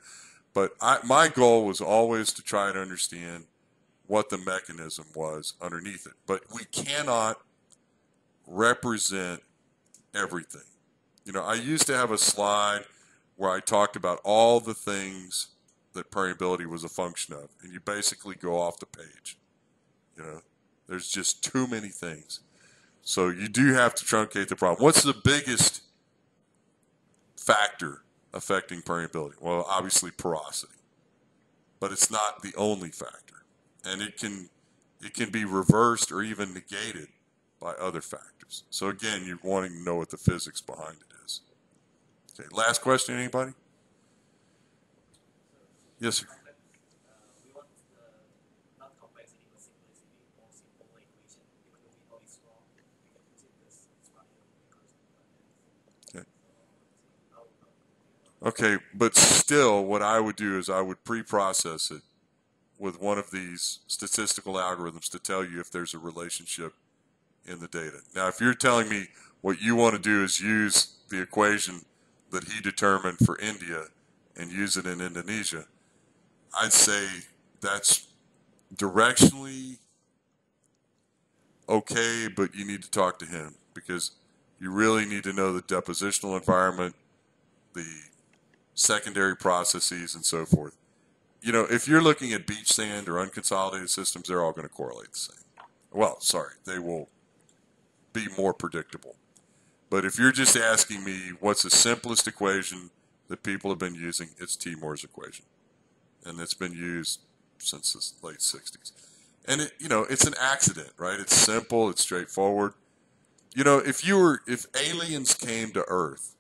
But my goal was always to try to understand what the mechanism was underneath it. But we cannot represent everything. You know, I used to have a slide where I talked about all the things that permeability was a function of, and you basically go off the page. You know, there's just too many things. So you do have to truncate the problem. What's the biggest factor affecting permeability? Well, obviously porosity, but it's not the only factor, and it can be reversed or even negated by other factors. So again, you're wanting to know what the physics behind it is. Okay, last question, anybody? Yes, sir. We want not complexity but simplicity, more simple equation. Even though we know it's wrong, we can use it because it's right because Okay, but still, what I would do is I would pre-process it with one of these statistical algorithms to tell you if there's a relationship in the data. Now, if you're telling me what you want to do is use the equation that he determined for India and use it in Indonesia, I'd say that's directionally okay, but you need to talk to him because you really need to know the depositional environment, the secondary processes, and so forth. You know, if you're looking at beach sand or unconsolidated systems, they're all going to correlate the same. Well, sorry, they will be more predictable. But if you're just asking me what's the simplest equation that people have been using, it's Timur's equation. And it's been used since the late 60s. And it, you know, it's an accident, right? It's simple, it's straightforward. You know, if aliens came to Earth,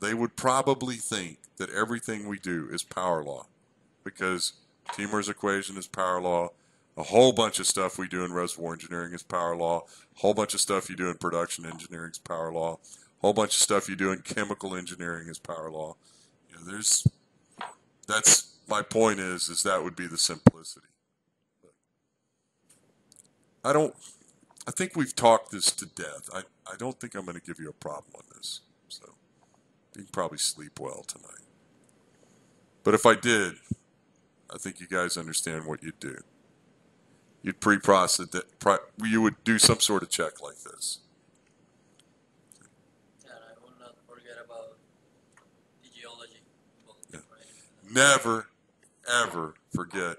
they would probably think that everything we do is power law, because Timur's equation is power law. A whole bunch of stuff we do in reservoir engineering is power law. A whole bunch of stuff you do in production engineering is power law. A whole bunch of stuff you do in chemical engineering is power law. You know, that's my point is that would be the simplicity. I think we've talked this to death. I don't think I'm going to give you a problem on this. So you can probably sleep well tonight. But if I did, I think you guys understand what you'd do. You'd pre-process it. You would do some sort of check like this. And I will not forget about the geology book. Yeah. Right? Never, ever forget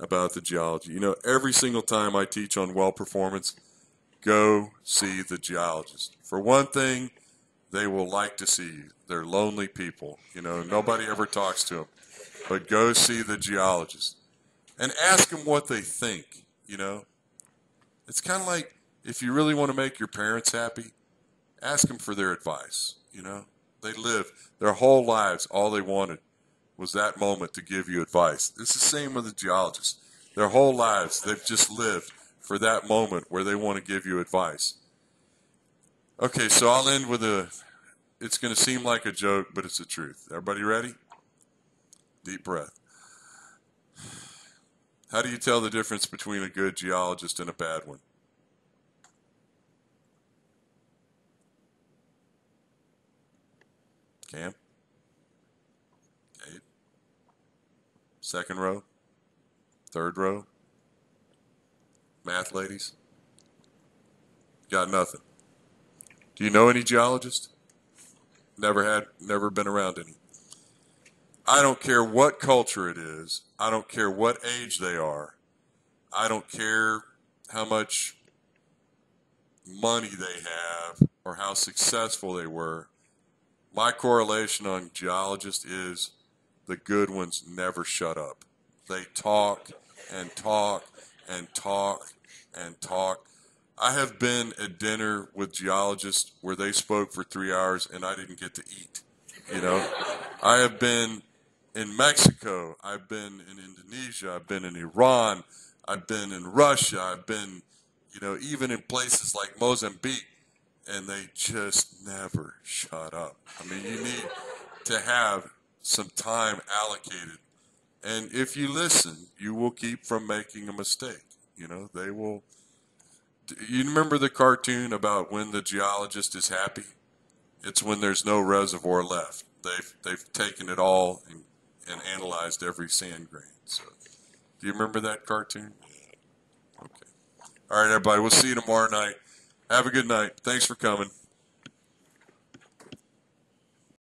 about the geology. You know, every single time I teach on well performance, go see the geologist. For one thing, they will like to see you. They're lonely people. You know, nobody ever talks to them. But go see the geologist and ask them what they think. You know, it's kind of like if you really want to make your parents happy, ask them for their advice. You know, they lived their whole lives. All they wanted was that moment to give you advice. It's the same with the geologists. Their whole lives, they've just lived for that moment where they want to give you advice. Okay, so I'll end with it's going to seem like a joke, but it's the truth. Everybody ready? Deep breath. How do you tell the difference between a good geologist and a bad one? Cam? Eight. Second row? Third row? Math ladies? Got nothing. Do you know any geologists? Never been around any. I don't care what culture it is. I don't care what age they are. I don't care how much money they have or how successful they were. My correlation on geologists is the good ones never shut up. They talk and talk and talk and talk. I have been at dinner with geologists where they spoke for 3 hours and I didn't get to eat. You know, I have been in Mexico, I've been in Indonesia, I've been in Iran, I've been in Russia, I've been, you know, even in places like Mozambique, and they just never shut up. I mean, you need to have some time allocated. And if you listen, you will keep from making a mistake. You know, they will. You remember the cartoon about when the geologist is happy? It's when there's no reservoir left. They've taken it all and analyzed every sand grain. So, do you remember that cartoon? Okay. All right, everybody. We'll see you tomorrow night. Have a good night. Thanks for coming.